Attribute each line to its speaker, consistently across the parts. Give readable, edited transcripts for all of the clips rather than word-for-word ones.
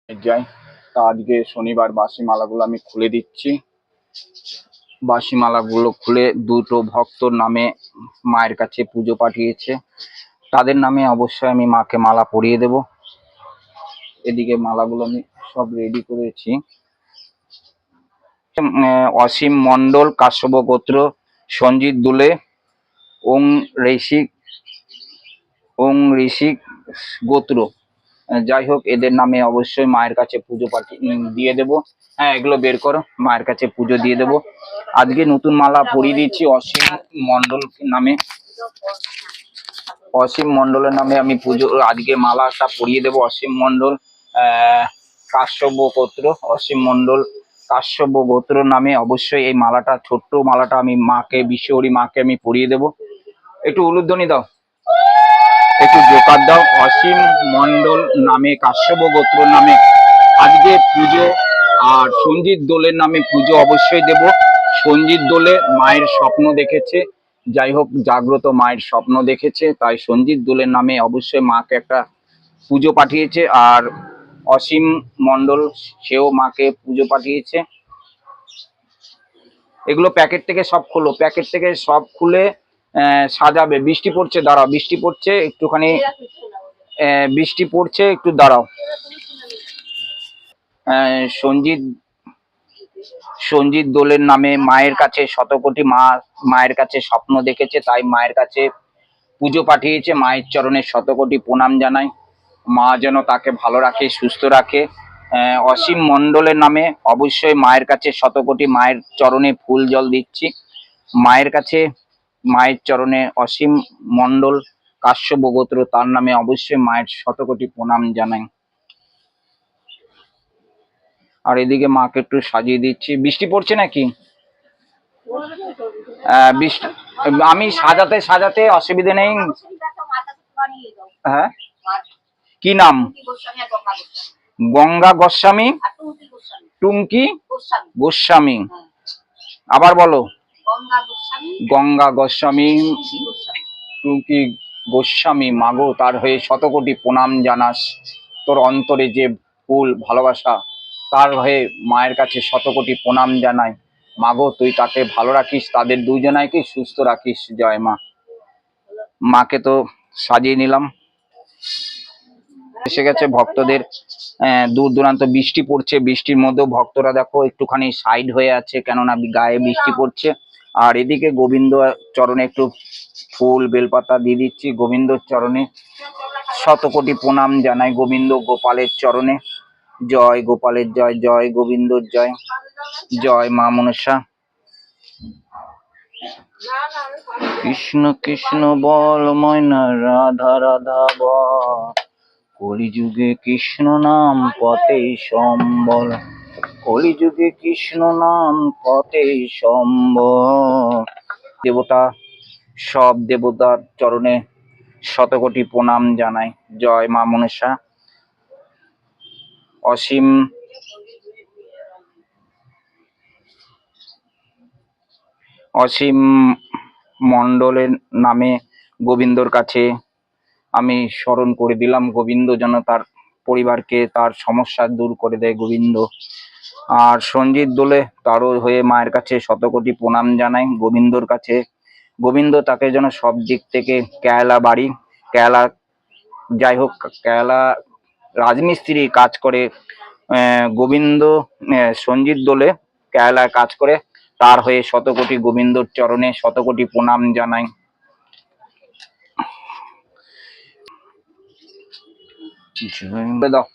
Speaker 1: যাই। তা আজকে শনিবার বাসি মালাগুলো আমি খুলে দিচ্ছি। বাসি মালাগুলো খুলে দুটো ভক্তর নামে মায়ের কাছে পুজো পাঠিয়েছে, তাদের নামে অবশ্যই আমি মাকে মালা পরিয়ে দেব। এদিকে মালাগুলো আমি সব রেডি করেছি। অসীম মণ্ডল, কাশ্যপ গোত্র, সঞ্জিত দুলে, ওং ঋষিক গোত্র, যাই হোক এদের নামে অবশ্যই মায়ের কাছে পুজো দিয়ে দেবো। হ্যাঁ, এগুলো বের করো, মায়ের কাছে পুজো দিয়ে দেবো। আজকে নতুন মালা পরিয়ে দিচ্ছি অসীম মণ্ডল নামে। অসীম মণ্ডলের নামে আমি পুজো আজকে মালাটা পরিয়ে দেবো। অসীম মণ্ডল কাশ্যপ গোত্র, অসীম মণ্ডল কাশ্যপ গোত্র নামে অবশ্যই এই মালাটা, ছোট্ট মালাটা আমি মাকে, বিশ্বহরি মাকে আমি পরিয়ে দেবো। একটু উলুধ্বনি দাও, একটু জোকার দাও। অসীম মণ্ডল নামে, কাশ্যপ গোত্র নামে আজকে পুজো। আর সঞ্জিত দোলের নামে পুজো অবশ্যই দেব। সঞ্জিত দোলে মায়ের স্বপ্ন দেখেছে, যাই হোক জাগ্রত মায়ের স্বপ্ন দেখেছে, তাই সঞ্জিত দোলের নামে অবশ্যই মাকে একটা পুজো পাঠিয়েছে। আর অসীম মণ্ডল, সেও মাকে পুজো পাঠিয়েছে। এগুলো প্যাকেট থেকে সব খোলো, প্যাকেট থেকে সব খুলে সাজাবে। বৃষ্টি পড়ছে, দাঁড়াও, বৃষ্টি পড়ছে একটুখানি, বৃষ্টি পড়ছে, একটু দাঁড়াও। সঞ্জিত দোলের নামে মায়ের কাছে শতকোটি মায়ের কাছে স্বপ্ন দেখেছে, তাই মায়ের কাছে পুজো পাঠিয়েছে। মায়ের চরণে শতকোটি প্রণাম জানাই, মা যেন তাকে ভালো রাখে, সুস্থ রাখে। অসীম মণ্ডলের নামে অবশ্যই মায়ের কাছে শতকোটি, মায়ের চরণে ফুল জল দিচ্ছি। মায়ের কাছে, মায়ের চরণে অসীম মণ্ডল কাশ্যপ গোত্র, তার নামে অবশ্যই মায়ের শতকোটি প্রণাম জানাই। আর এদিকে মাকে একটু সাজিয়ে দিচ্ছি। বৃষ্টি পড়ছে নাকি? বৃষ্টি, আমি সাজাতে সাজাতে অসুবিধে নেই। হ্যাঁ, কি নাম? গঙ্গা গোস্বামী, টুমকি গোস্বামী। আবার বলো। গঙ্গা গোস্বামী, টুমকি গোস্বামী। মাগো, তার হয়ে শতকোটি প্রণাম জানাস। তোর অন্তরে যে ফুল ভালোবাসা, তার হয়ে মায়ের কাছে শতকোটি প্রণাম জানাই। মাগো, তুই তাকে ভালো রাখিস, তাদের দুইজনাইকে সুস্থ রাখিস। জয় মা। মাকে তো সাজিয়ে নিলাম। এসে গেছে ভক্তদের দূর দূরান্ত। বৃষ্টি পড়ছে, বৃষ্টির মধ্যেও ভক্তরা দেখো একটুখানি সাইড হয়ে আছে, কেননা গায়ে বৃষ্টি পড়ছে। আর এদিকে গোবিন্দ চরণে একটু ফুল বেলপাতা দিয়ে দিচ্ছি। গোবিন্দর চরণে শতকোটি প্রণাম জানাই। গোবিন্দ গোপালের চরণে জয়, গোপালের জয়, জয় গোবিন্দর জয়, জয় মা মনসা। কৃষ্ণ কৃষ্ণ বল ময়না, রাধা রাধা বল, কলিযুগে কৃষ্ণ নাম পথে সম্বল, কলিযুগে কৃষ্ণ নাম পথে সম্বল। দেবতা, সব দেবতার চরণে শতকোটি প্রণাম জানাই। জয় মা মনসা। অসীম অসীম মণ্ডলের নামে গোবিন্দর কাছে আমি স্মরণ করে দিলাম। গোবিন্দ যেন তার পরিবারকে, তার সমস্যা দূর করে দেয় গোবিন্দ। আর সঞ্জিত দোলে, তারও হয়ে মায়ের কাছে শতকোটি প্রণাম জানাই গোবিন্দর কাছে। গোবিন্দ তাকে যেন সব দিক থেকে, কেরালা বাড়ি, কেরালা, যাই হোক কেরালা রাজমিস্ত্রি কাজ করে গোবিন্দ, সঞ্জিত দোলে কেরালায় কাজ করে, তার হয়ে শতকোটি গোবিন্দর চরণে শতকোটি প্রণাম জানাই। দাও।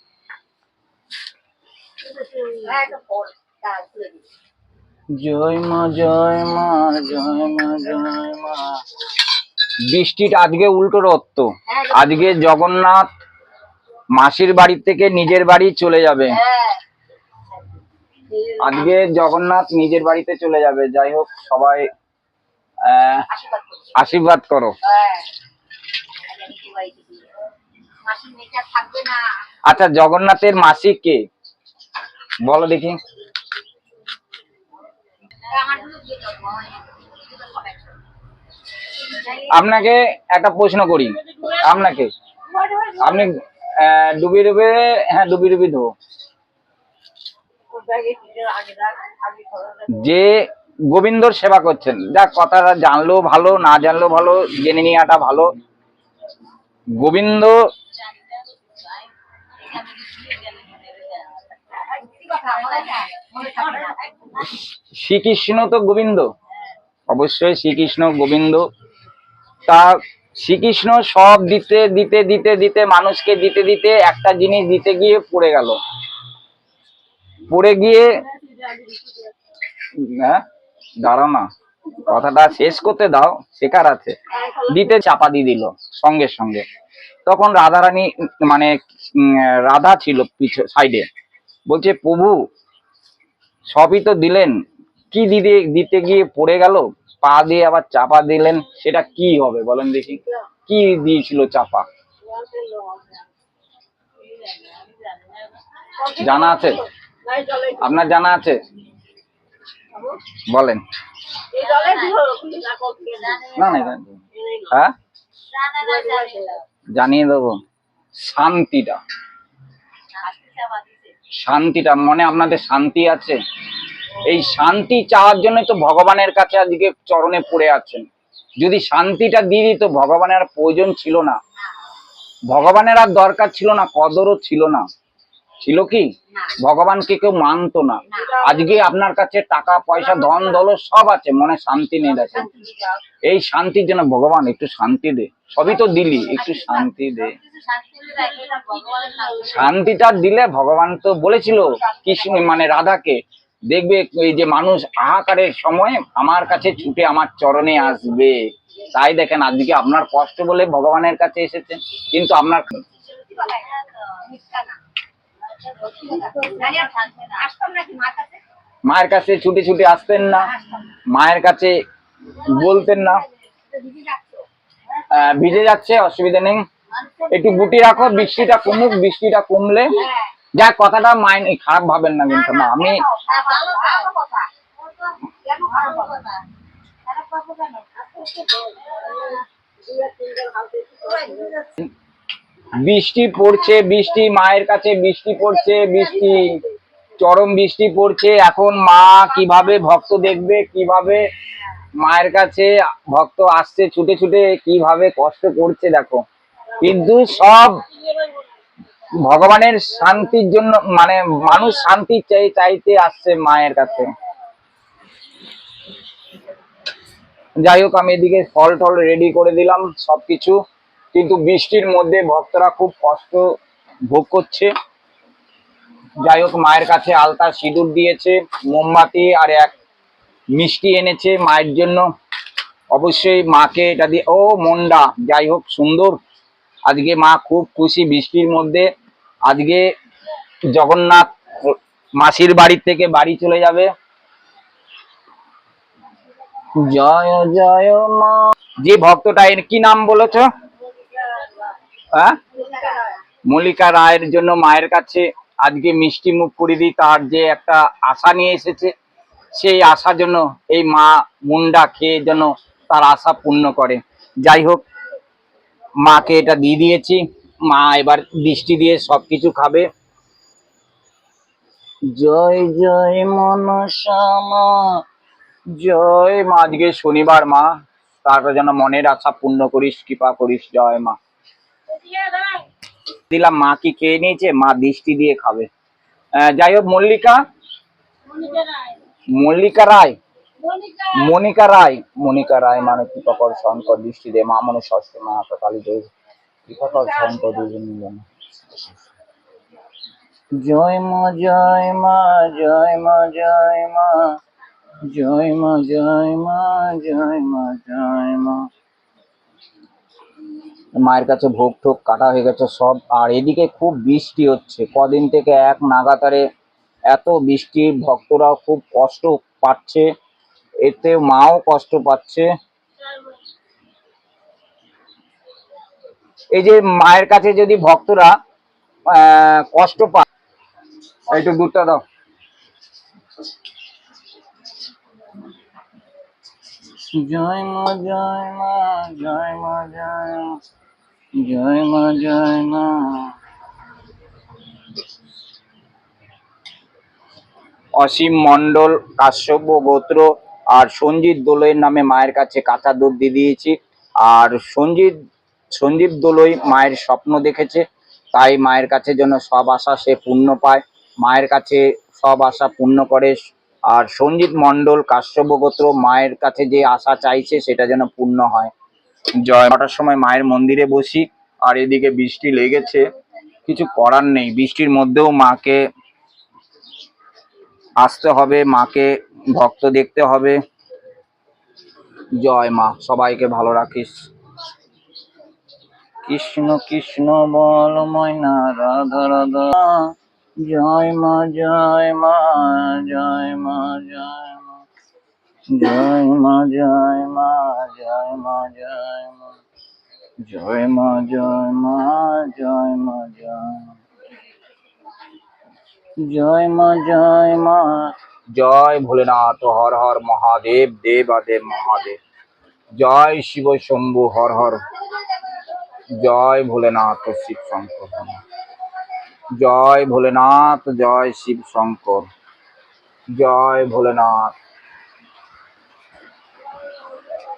Speaker 1: জয় মা, জয় মা, জয় মা, জয় মা। বৃষ্টিটা আজকে উল্টো রত্ত। আজকে জগন্নাথ মাসির বাড়ি থেকে নিজের বাড়ি চলে যাবে। আজকে জগন্নাথ নিজের বাড়িতে চলে যাবে। যাই হোক, সবাই আশীর্বাদ করো। আচ্ছা, জগন্নাথের মাসি কে বলো দেখি? আপনাকে একটা প্রশ্ন করি, আপনাকে, আপনি ডুবি ডুবে, হ্যাঁ ডুবি ডুবি দেবো, যে গোবিন্দর সেবা করছেন, যাক কথাটা জানলেও ভালো, না জানলেও ভালো, জেনে নেওয়াটা ভালো। গোবিন্দ শ্রীকৃষ্ণ তো গোবিন্দ, অবশ্যই শ্রীকৃষ্ণ গোবিন্দ। তা শ্রীকৃষ্ণ সব দিতে দিতে দিতে দিতে মানুষকে দিতে দিতে একটা জিনিস দিতে গিয়ে পড়ে গেল, পড়ে গিয়ে, হ্যাঁ দাঁড়াও না, কথাটা শেষ করতে দাও, শেখার আছে। দিতে চাপা দিয়ে দিল সঙ্গে সঙ্গে। তখন রাধারানী, মানে রাধা ছিল পিছু সাইডে, বলছে প্রভু সবই তো দিলেন, কি দিতে দিতে গিয়ে পড়ে গেল, পা দিয়ে আবার চাপা দিলেন, সেটা কি হবে বলেন দেখি, কি দিয়েছিল চাপা? জানা আছে? আপনার জানা আছে? বলেন। না না, হ্যাঁ জানিয়ে দেবো। শান্তিটা, শান্তিটা মনে আপনাদের শান্তি আছে? এই শান্তি চাওয়ার জন্য তো ভগবানের কাছে আজকে চরণে পড়ে আছেন। যদি শান্তিটা দিয়ে দিত, ভগবানের আর প্রয়োজন ছিল না, ভগবানের আর দরকার ছিল না, কদরও ছিল না। ছিল কি? ভগবানকে কেউ মানতো না। আজকে আপনার কাছে টাকা পয়সা ধন দৌলত সব আছে, মনে শান্তি নেই। দেখেন, এই শান্তির জন্য ভগবান একটু শান্তি দে, সবই তো দিলি, একটু শান্তি দে। শান্তিটা দিলে ভগবান তো বলেছিল কৃষ্ণ মানে রাধাকে, দেখবে এই যে মানুষ হাহাকারের সময় আমার কাছে ছুটে আমার চরণে আসবে। তাই দেখেন আজকে আপনার কষ্ট বলে ভগবানের কাছে এসেছেন, কিন্তু আপনার মায়ের কাছে ছুটে ছুটে আসতেন না, মায়ের কাছে বলতেন না ভিজে যাচ্ছে, অসুবিধা নেই, একটু গুটি রাখো, বৃষ্টিটা কমুক, বৃষ্টিটা কমলে যা, কথাটা মাইন্ড খারাপ ভাবেন না কিন্তু। না, আমি বৃষ্টি পড়ছে, বৃষ্টি মায়ের কাছে বৃষ্টি পড়ছে, বৃষ্টি চরম বৃষ্টি পড়ছে। এখন মা কিভাবে ভক্ত দেখবে, কিভাবে মায়ের কাছে ভক্ত আসছে ছুটে ছুটে, কিভাবে কষ্ট করছে দেখো। কিন্তু সব ভগবানের শান্তির জন্য, মানে মানুষ শান্তি চাইতে আসছে মায়ের কাছে। যাই হোক, আমি এদিকে ফল টল রেডি করে দিলাম সবকিছু, কিন্তু বৃষ্টির মধ্যে ভক্তরা খুব কষ্ট ভোগ করছে। যাই হোক, মায়ের কাছে আলতা সিঁদুর দিয়েছে, মোমবাতি আর এক মিষ্টি এনেছে মায়ের জন্য। অবশ্যই মাকে এটা দিয়ে, ও মন্ডা, যাই হোক সুন্দর। আজকে মা খুব খুশি বৃষ্টির মধ্যে। আজকে জগন্নাথ মাসির বাড়ির থেকে বাড়ি চলে যাবে। জয় জয় মা। যে ভক্তটা, এর কি নাম বলেছ? হ্যাঁ, মল্লিকা রায়ের জন্য মায়ের কাছে আজকে মিষ্টি মুখ করে দিই। তার যে একটা আশা নিয়ে এসেছে, সেই আশার জন্য এই মা মুন্ডা খেয়ে যেন তার আশা পূর্ণ করে। যাই হোক, মাকে এটা দিয়ে দিয়েছি, মা এবার দৃষ্টি দিয়ে সবকিছু খাবে। জয় জয় মনসা মা, জয় মা। আজকে শনিবার মা, তারপর যেন মনের আশা পূর্ণ করিস, কৃপা করিস। জয় মা। দিলাম, মা কি খেয়ে নিয়েছে, মা দৃষ্টি দিয়ে খাবে। যাই হোক, মল্লিকা, মল্লিকা রায়, মনিকা রায়, মনিকা রায় মানে কৃপা কর শঙ্কর দৃষ্টি দে, মা মনে ষষ্ঠ মা কালী দেব, কৃপা কর শঙ্কর দুজন মিলন। জয় মা জয় মা, জয় মা জয় মা, জয় মা জয় মা, জয় মা জয় মা। মায়ের কাছে ভোগ টোগ কাটা হয়ে গেছে সব। আর এদিকে খুব বৃষ্টি হচ্ছে, কদিন থেকে এক নাগাতারে এত বৃষ্টি, ভক্তরাও খুব কষ্ট পাচ্ছে, এতে মাও কষ্ট পাচ্ছে। এই যে মায়ের কাছে যদি ভক্তরা কষ্ট পায়, একটু দুধটা দাও। জয় মা জয় মা, জয় মা জয় মা, জয় মা জয় মা। অসীম মণ্ডল কাশ্যপ গোত্র আর সঞ্জিত দোলইয়ের নামে মায়ের কাছে কাঁচা দুধ দিয়ে দিয়েছি। আর সঞ্জীব দোলই মায়ের স্বপ্ন দেখেছে, তাই মায়ের কাছে যেন সব আশা সে পূর্ণ পায়, মায়ের কাছে সব আশা পূর্ণ করে। আর সঞ্জিত মণ্ডল কাশ্যপ গোত্র মায়ের কাছে যে আশা চাইছে সেটা যেন পূর্ণ হয়। জয়। 9টার সময় মায়ের মন্দিরে বসি, আর এদিকে বৃষ্টি লেগেছে, কিছু করার নেই, বৃষ্টির মধ্যেও মাকে আসতে হবে, মাকে ভক্ত দেখতে হবে। জয় মা, সবাইকে ভালো রাখিস। কৃষ্ণ কৃষ্ণ বল ময়না রাধা রাধা। জয় মা জয় মা জয় মা জয় মা জয় মা জয় মা জয় মা জয় মা জয় মা জয় মা জয় মা জয় মা জয় মা। জয় ভোলেনাথ, হর হর মহাদেব, দেবাদেব মহাদেব। জয় শিব শম্ভু, হর হর। জয় ভোলেনাথ শিব শঙ্কর। জয় ভোলেনাথ, জয় শিব শঙ্কর। জয় ভোলেনাথ।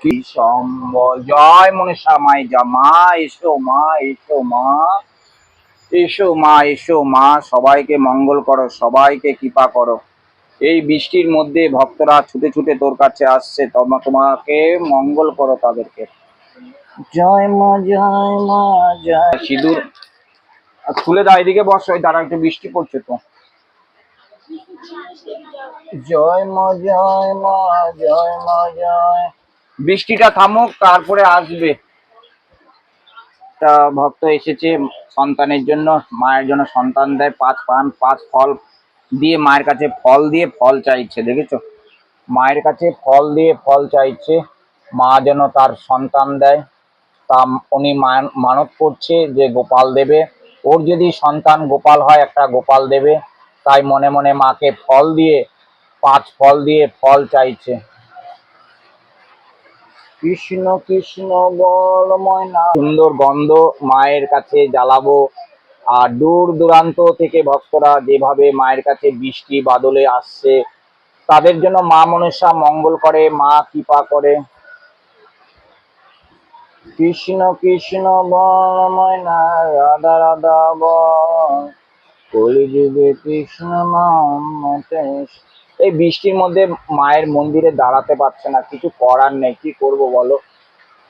Speaker 1: কি সম্বল। জয় মনসা মাই যা। মা এসো, মা এসো, মা এসো, মা এসো, মা সবাইকে মঙ্গল করো, সবাইকে কৃপা করো। এই বৃষ্টির মধ্যে ভক্তরা ছুটে ছুটে তোর কাছে আসছে, তোমাকে মঙ্গল করো তাদেরকে। জয় মা জয় মা জয়। সিঁদুর খুলে দাও, এদিকে বসো, দাঁড়া, একটু বৃষ্টি পড়ছে তো। জয় মা জয় মা জয় মা জয়। বৃষ্টিটা থামুক, তারপরে আসবে। একটা ভক্ত এসেছে সন্তানের জন্য, মায়ের জন্য সন্তান দেয়, 5 পান 5 ফল দিয়ে মায়ের কাছে ফল দিয়ে ফল চাইছে, দেখেছো? মায়ের কাছে ফল দিয়ে ফল চাইছে, মা যেন তার সন্তান দেয়। তা উনি মানত করছে যে গোপাল দেবে, ওর যদি সন্তান গোপাল হয় একটা গোপাল দেবে, তাই মনে মনে মাকে ফল দিয়ে 5 ফল দিয়ে ফল চাইছে। কৃষ্ণ কৃষ্ণ বল ময়না। সুন্দর গন্ধ মায়ের কাছে জ্বালাবো। আর দূর দূরান্ত থেকে ভক্তরা যেভাবে মায়ের কাছে বৃষ্টি বাদলে আসছে, তাদের জন্য মা মনসা মঙ্গল করে, মা কৃপা করে। কৃষ্ণ কৃষ্ণ বল ময়না রাধা রাধা বল, কলিযুগে কৃষ্ণ নাম মতেশ। এই বৃষ্টির মধ্যে মায়ের মন্দিরে দাঁড়াতে পারছে না, কিছু করার নেই, কি করব বলো,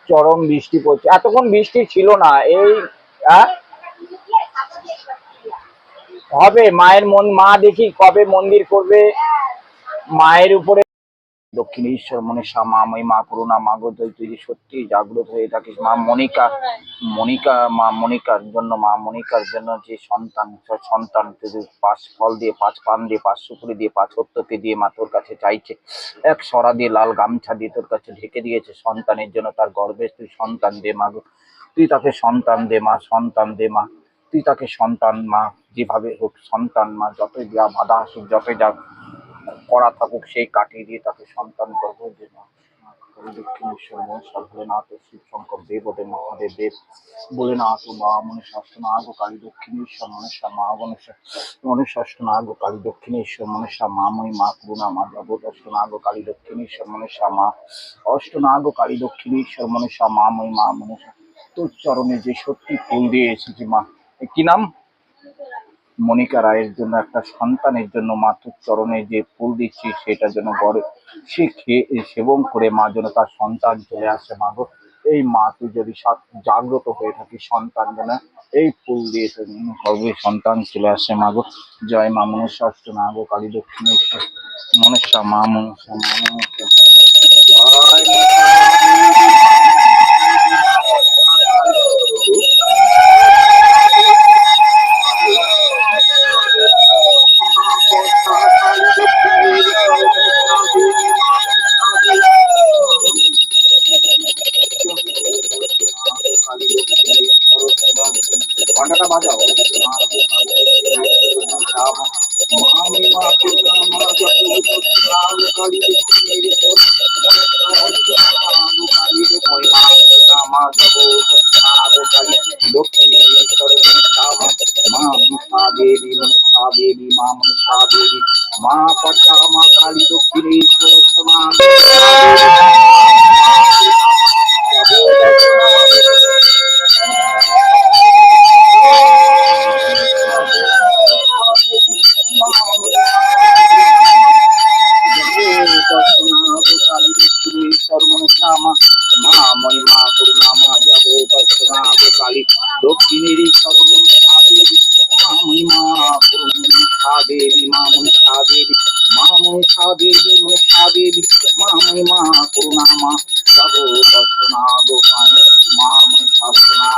Speaker 1: চরম বৃষ্টি পড়ছে। এতক্ষণ বৃষ্টি ছিল না। এই হবে মায়ের মা দেখি কবে মন্দির করবে মায়ের উপরে। দক্ষিণেশ্বর মনসা মা, মই মা করুণা মাগো, তুই সত্যি জাগ্রত হয়ে থাকিস। মা মনিকার জন্য, মা মনিকার জন্য যে সন্তান তুই 5 ফল দিয়ে 5 পান দিয়ে 5 সুপুরি দিয়ে 5 হত্যপি দিয়ে মা তোর কাছে চাইছে, এক সরা দিয়ে লাল গামছা দিয়ে তোর কাছে ঢেকে দিয়েছে সন্তানের জন্য। তার গর্ভে তুই সন্তান দে মা গো, তুই তাকে সন্তান দে মা, সন্তান দে মা, তুই তাকে সন্তান মা, যেভাবে হোক সন্তান মা, যতই যা বাধা আসুক, যতই যা করা থাকুক, সেই কাটিয়ে দিয়ে তাকে সন্তান করবো। যে দক্ষিণেশ্বর মনসা ভোলেনাথ শিব শঙ্কর দেবদেব মহাদেব দেব ভোলেনাথ মা মনসা নাগ কালী দক্ষিণেশ্বর মনসা মা মনসা নাগ কালী দক্ষিণেশ্বর মনসা মা মই মা করুণা মা জগৎ নাগ কালী দক্ষিণেশ্বর মনসা মা নাগ কালী দক্ষিণেশ্বর মনসা মা মই মা মনসা। তোর চরণে যে সত্যি ফুল দিয়ে এসেছি মা, কি নাম? মনিকা রায়ের জন্য, একটা সন্তানের জন্য মা তোর চরণে যে ফুল দিচ্ছি সেটা যেন গড়ে সে খেয়ে সেবন করে মা যেন তার সন্তান চলে আসে মা গো। এই মা তুই যদি জাগ্রত হয়ে থাকিস, সন্তান যেন এই ফুল দিয়ে গর্ভে সন্তান চলে আসে মা গো। জয় মা মনসা নাগ কালী দক্ষিণেশ্বর মনসা মা মনসা মা মনসা। জয় ঘন্টাটা বাজাও। মা জগৎ কালী দক্ষিণেশ্বর মনসা মা মনসা দেবী মনসা দেবী মা মনসা দেবী মা পদ্মা মা কালী দক্ষিণেশ্বর মা সর্বনামা মা মহিমা করুণামা জগৎ কালী দক্ষিণের সর্বনামা মা মহিমা করুণা দেবী মা মনসা দেবী মা মনসা দেবী মনসা দেবী মা মহিমা করুণামা জগৎ গোপাল মা মনসা মা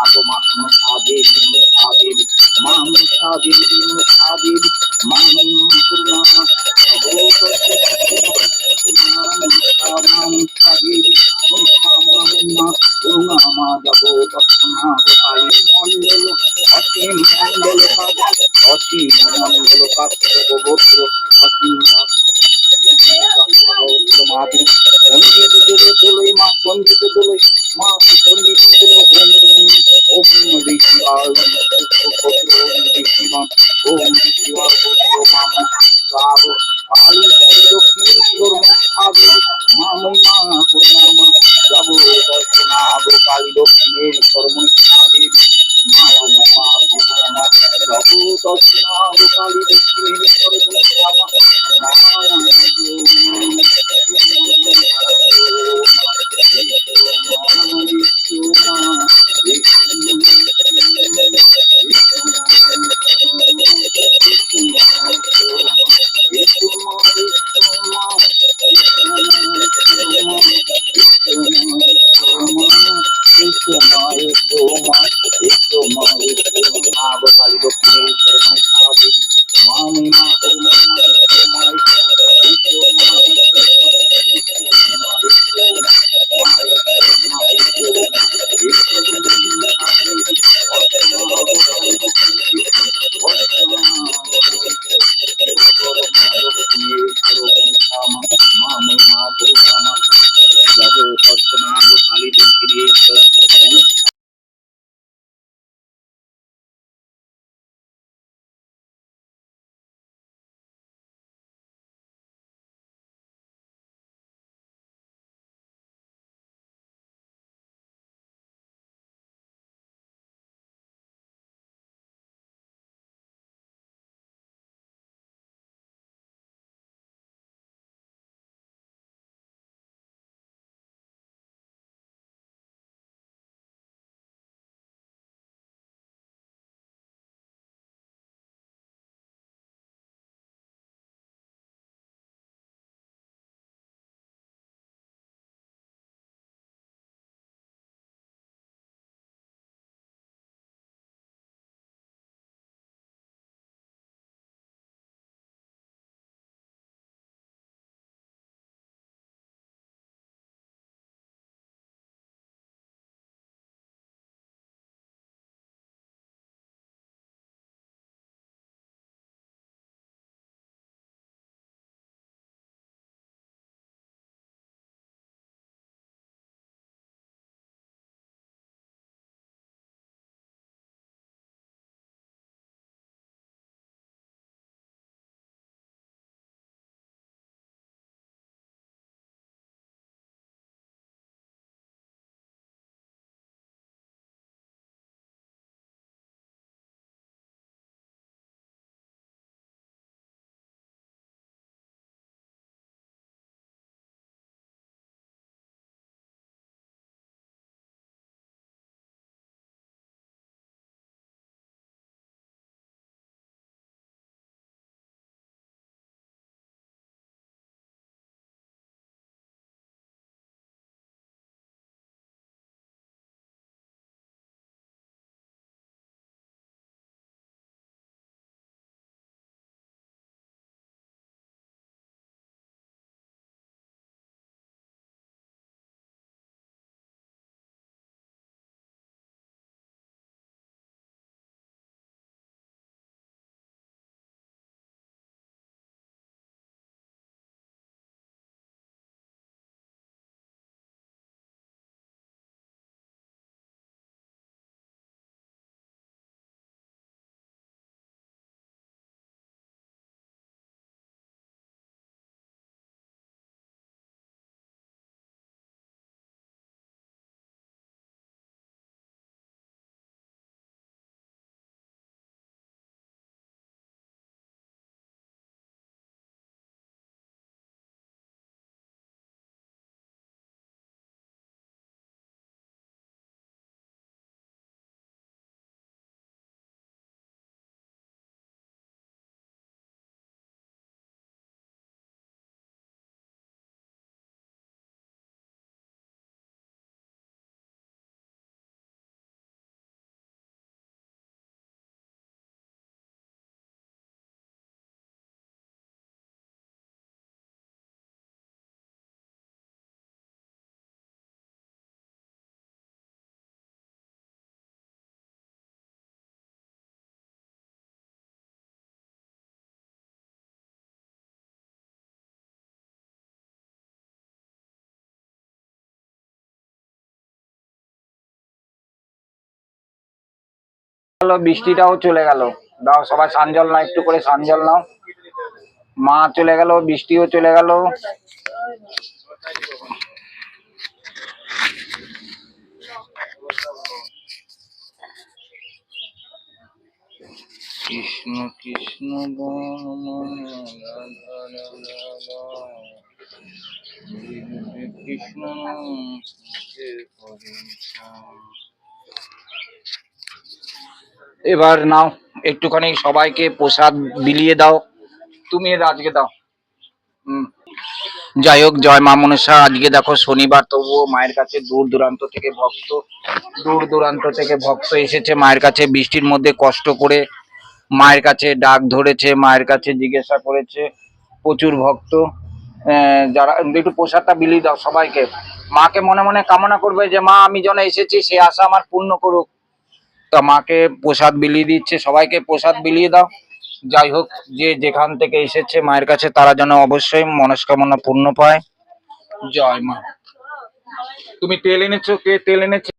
Speaker 1: মনসা দেবী মনসা দেবী মা মনসা দেবী মনসা দেবী মা মহিমা করুণামা মন্ডল অসীম মন্ডল অসীম মন্ডল কাশ্যপ গোত্র অসীম মাতৃ পণ্ডিত দোলই মা পণ্ডিত দোলই মা পণ্ডিত ওম ঋষিবার পুত্র ওম ঋষিমান ওম ঋষিবার পুত্র মাম রাগ কালী দক্ষিণেশ্বর মহাদেব মা মহিমা করুণামা যাব দর্শনাগ কালী দক্ষিণেশ্বর মহাদেব মা মহিমা করুণামা যাব দর্শনাগ কালী দক্ষিণেশ্বর কালী দক্ষিণেশ্বর মা মহিমা কালী দক্ষিণেশ্বর গেল, বৃষ্টিটাও চলে গেল। দাও সবাই সানজল নাও, একটু করে সানজল নাও। মা চলে গেল, বৃষ্টিও চলে গেল। কৃষ্ণ কৃষ্ণ কৃষ্ণ। এবার নাও একটুখানি সবাইকে প্রসাদ বিলিয়ে দাও। তুমি আজকে দাও। যাই হোক, জয় মা মনসা। আজকে দেখো শনিবার, তবুও মায়ের কাছে দূর দূরান্ত থেকে ভক্ত এসেছে মায়ের কাছে, বৃষ্টির মধ্যে কষ্ট করে মায়ের কাছে ডাক ধরেছে, মায়ের কাছে জিজ্ঞাসা করেছে। প্রচুর ভক্ত। যারা একটু প্রসাদটা বিলিয়ে দাও সবাইকে। মাকে মনে মনে কামনা করবে যে মা আমি যেন এসেছি সে আশা আমার পূর্ণ করুক। তা মাকে প্রসাদ বিলিয়ে দিচ্ছে, সবাইকে প্রসাদ বিলিয়ে দাও। যাই হোক, যে যেখান থেকে এসেছে মায়ের কাছে তারা যেন অবশ্যই মনস্কামনা পূর্ণ পায়। জয় মা। তুমি তেল এনেছো? কে তেল এনেছে?